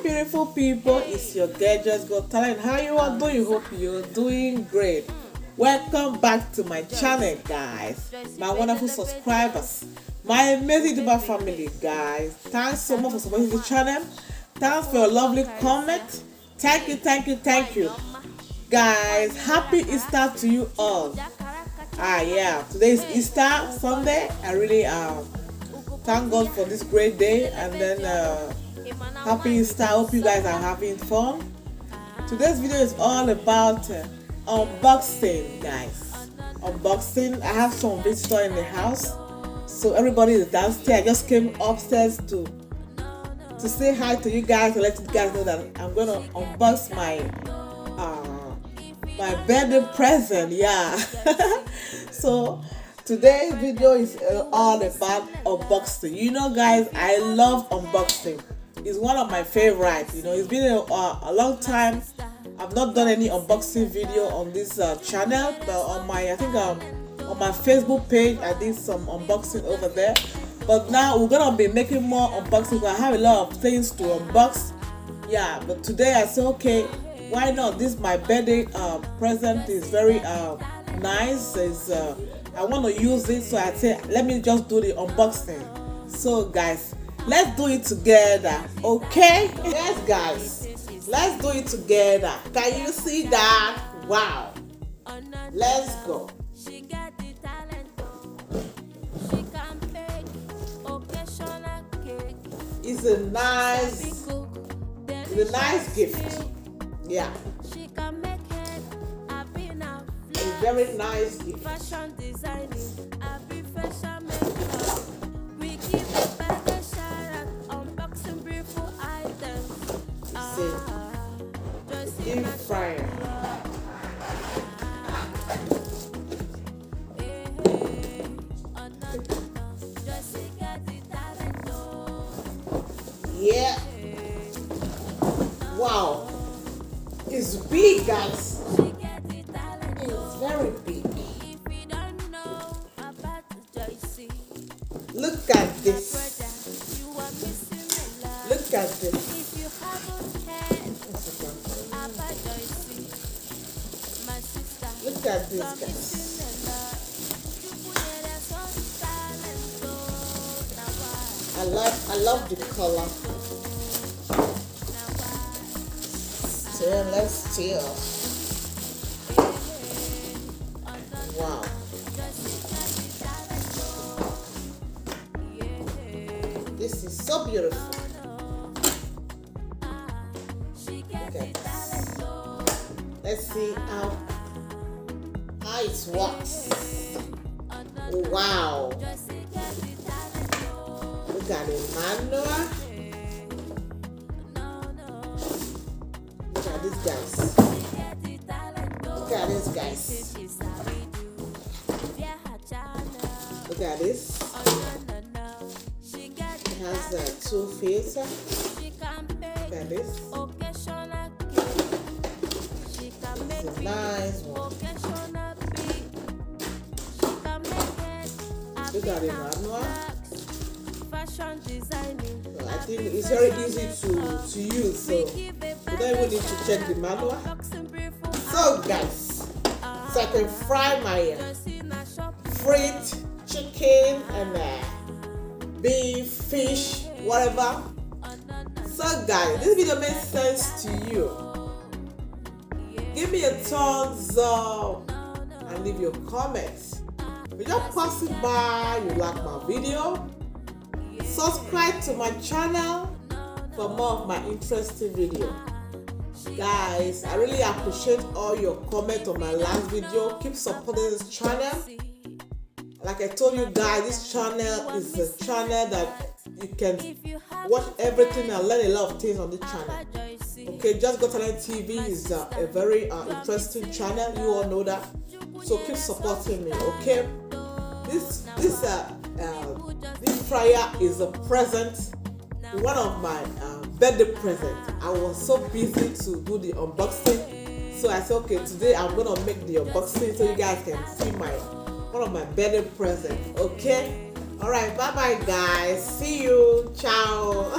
beautiful people, it's your girl Just Got Talent. How you are doing? Hope you're doing great. Welcome back to my channel, guys. My wonderful subscribers, my amazing Duba family, guys. Thanks so much for supporting the channel. Thanks for your lovely comment. Thank you, guys. Happy Easter to you all. Yeah, today is Easter Sunday. I really thank God for this great day, and then happy Easter. I hope you guys are having fun. Today's video is all about unboxing, guys. Unboxing. I have some visitor in the house, so everybody is downstairs. I just came upstairs to say hi to you guys, to let you guys know that I'm gonna unbox my birthday present. Yeah. So today's video is all about unboxing. You know, guys, I love unboxing. It's one of my favorites. You know, it's been a long time I've not done any unboxing video on this channel, but on my on my Facebook page I did some unboxing over there. But now we're gonna be making more unboxing. I have a lot of things to unbox. Yeah, but today I said, okay, why not? This my birthday present is very nice. I want to use it, so I said let me just do the unboxing. So guys, let's do it together, okay? Yes, guys, let's do it together. Can you see that? Wow. Let's go. It's a nice gift. Yeah. A very nice gift. Deep fryer. Yeah. Wow. It's big, guys. It's very big. Look at this. Look at this. Look at this, guys. I love the color. So let's chill. Wow. This is so beautiful. Okay. Let's see how it works. Wow. Look at the manual. Look at this, guys. Look at this, guys. Look at this. It has two filters. Look at this. It's a nice one. Look at the manual. So I think it's very easy to use, so you don't even need to check the manual. So guys, so I can fry my fried chicken and beef, fish, whatever. So guys, this video makes sense to you. Give me a thumbs up and leave your comments. If you're just passing by, you like my video, subscribe to my channel for more of my interesting video. Guys, I really appreciate all your comments on my last video. Keep supporting this channel. Like I told you guys, this channel is a channel that you can watch everything and learn a lot of things on this channel. Okay, Just Got Talent TV is a very interesting channel. You all know that. So keep supporting me, okay? This fryer is a present, one of my birthday presents. I was so busy to do the unboxing, so I said, okay, today I'm gonna make the unboxing so you guys can see one of my birthday presents. Okay, all right, bye bye guys, see you, ciao.